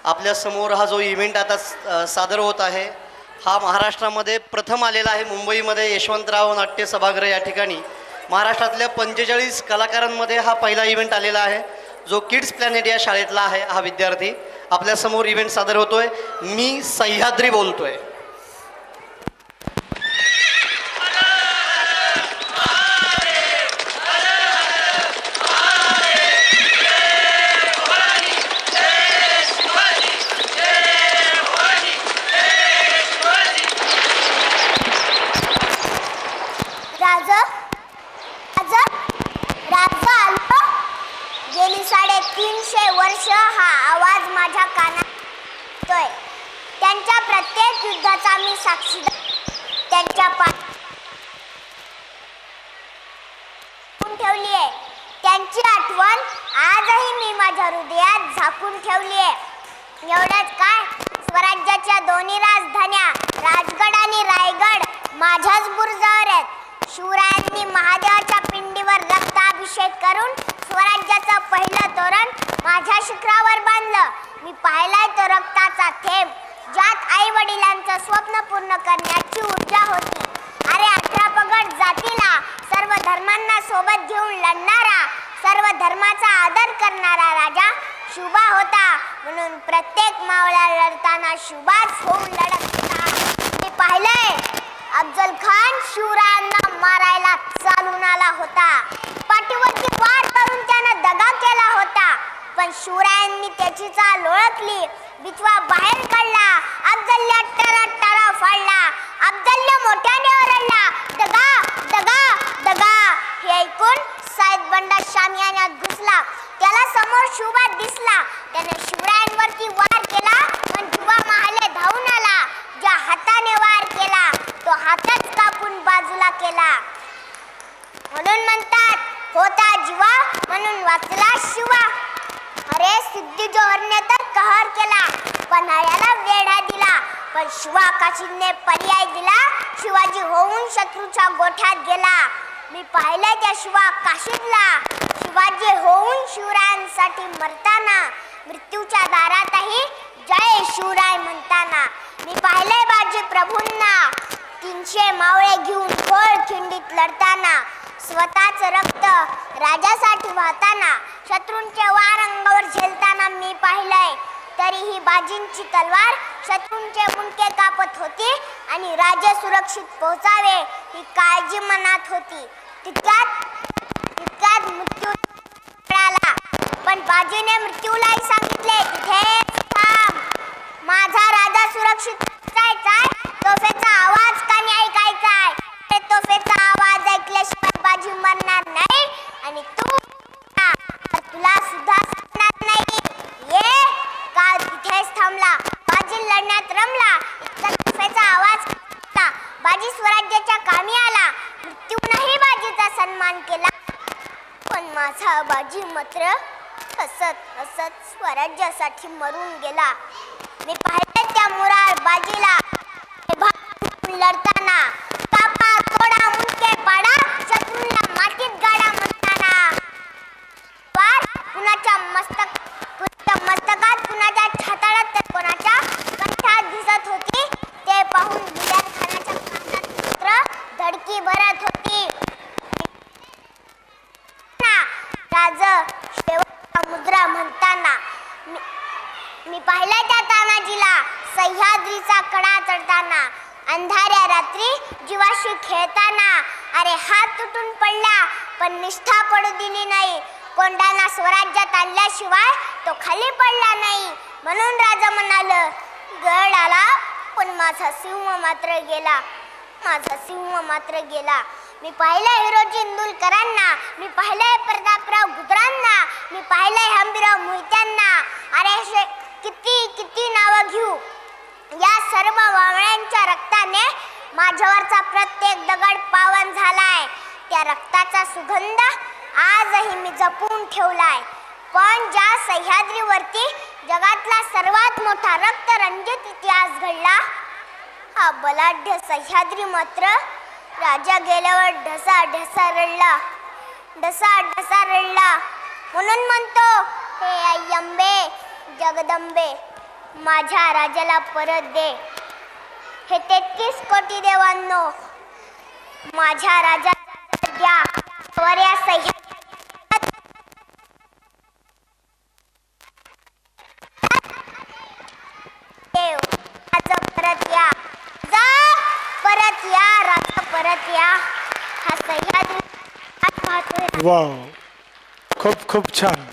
आपल्या समोर हा जो इव्हेंट आता सादर होत आहे हा महाराष्ट्रामध्ये प्रथम आलेला आहे। मुंबईमध्ये यशवंतराव नाट्य सभागृह या ठिकाणी महाराष्ट्रातल्या 45 कलाकारांमध्ये हा पहिला इव्हेंट आलेला आहे, जो किड्स प्लॅनेट या शाळेतला आहे। हा विद्यार्थी आपल्यासमोर इव्हेंट सादर होतोय। मी सह्याद्री बोलतोय। गेली 350 वर्ष हा आवाज माझ्या कानात येतोय। त्यांच्या प्रत्येक युद्धाचा मी साक्षीदार, त्यांच्या पाठून ठेवली आहे। त्यांची आठवण आजही मी माझ्या हृदयात झाकून ठेवली आहे। एवढंच काय, स्वराज्याच्या दोन्ही राजधान्या राजगड आणि रायगड माझ्याच बुरजावर आहेत। शिवरायांनी महादेवाच्या पिंडीवर रक्ताभिषेक करून स्वराज्याचं पहिलं तोरण माझ्या शिखरावर बांधलं। मी पाहिलाय तो रक्ताचा थेंब, ज्यात आई वडिलांचं स्वप्न पूर्ण करण्याची ऊर्जा होती। अरे 18 पगड जातीला सर्व धर्मांना सोबत घेऊन लढणारा, सर्व धर्माचा आदर करणारा राजा शिवबा होता। म्हणून प्रत्येक मावळा लढताना शिवबाच होऊन लढत होता। मी पाहिलंय अफजल खान शिवरायांना मारायला चालून आला होता। पाठीवरची वाट करून त्यानं दगा केला होता, पण शिवरायांनी त्याची चाल ओळखली, बिचवा बाहेर काढला। अफजलला टरा फाडला। अफजलने मोठ्याने ओरडला, दगा दगा दगा। हे ऐकून साहेब बंडा शामियान्यात घुसला। त्याला समोर शिवबा दिसला। त्याने शिवरायांवरती वार केला, पण शिवबा महाले धावून आला। ज्या हाताने वार केला तो हातच कापून बाजूला केला। म्हणून म्हणतात, होता जीवा म्हणून वाचला शिवा। अरे सिद्धी जोहरने तर कहर केला, पन्हाळ्याला वेढा दिला, पण शिवा काशीने पर्याय दिला। शिवाजी होऊन शत्रूच्या गोठ्यात गेला। मी पाहिलंय त्या शिवा काशीतला, शिवाजी होऊन शिवरायांसाठी मरताना, मृत्यूच्या दारातही जय शिवराय म्हणताना। मी पाहिलंय बाजी प्रभूंना 300 मावळे घेऊन खोल खिंडीत लढताना, स्वतःच रक्त राजासाठी वाहताना, शत्रूंचे वार अंगावर झेलताना मी पाहिलंय। तरीही बाजींची तलवार शत्रूंचे मुंडके कापत होती आणि राजे सुरक्षित पोहोचावे ही काळजी मनात होती। तितक्यात मृत्यू मिळाला, पण बाजीने मृत्यूलाही सांगितले, तिथेच थांब, माझा राजा सुरक्षित पोहोचायचाय, तोफेचा आवाज कानी ऐकायचाय। तोफेचा आवाज ऐकल्याशिवाय बाजी मरणार नाही आणि तुला सुद्धा सांगणार नाही। ये काळ तिथेच थांबला, बाजी लढण्यात रमला। तोफेचा आवाज बाजी स्वराज्याच्या कामी आला। मृत्यूनही बाजीचा सन्मान केला, पण माझा बाजी मात्र हसत हसत स्वराज्यासाठी मरून गेला। मी पाहिले त्या मुरार बाजीला लढताना, कापा तोडा मुंडके पाडा, शत्रूंना मातीत गाडा म्हणताना। वार कुणाच्या मस्तकात, कुणाच्या छाताळात तर कोणाच्या कंठात दिसत होती। ते पाहून बिलात खानाच्या कानात धडकी भरत होती। राज शेवटचा मुद्रा म्हणताना मी पाहिलं त्या तानाजीला सह्याद्रीचा कडा चढताना, अंधाऱ्या रात्री जीवाशी खेळताना। अरे हात तुटून पडला, पण निष्ठा पडू दिली नाही। कोंडाणा स्वराज्यात आणल्याशिवाय तो खाली पडला नाही। म्हणून राजा म्हणाल, गड आला पण माझा सिंह मात्र गेला, माझा सिंह मात्र गेला। मी पाहिलंय हिरोजी इंदुलकरांना, मी पाहिलंय प्रतापराव गुजरांना, मी पाहिलंय हंबीराव मोहित्यांना। अरे किती नावं घेऊ, या सर्व वावळ्यांच्या रक्ताने माझ्यावरचा प्रत्येक दगड पावन झालाय। त्या रक्ताचा सुगंध आजही मी जपून ठेवलाय। पण ज्या सह्याद्रीवरती जगातला सर्वात मोठा रक्तरंजित इतिहास घडला, हा बलाढ्य सह्याद्री मात्र राजा गेल्यावर ढसा रडला। म्हणून म्हणतो, हे आई अंबे जगदंबे, माझ्या राजाला परत दे. हे 33 कोटी देवांनो, माझ्या राजाला द्या. वर या सह्या देव, राजा परत या. जा, परत या, राजा परत या. हा सह्याद्री पाहतोय. वाव, खूप खूप छान.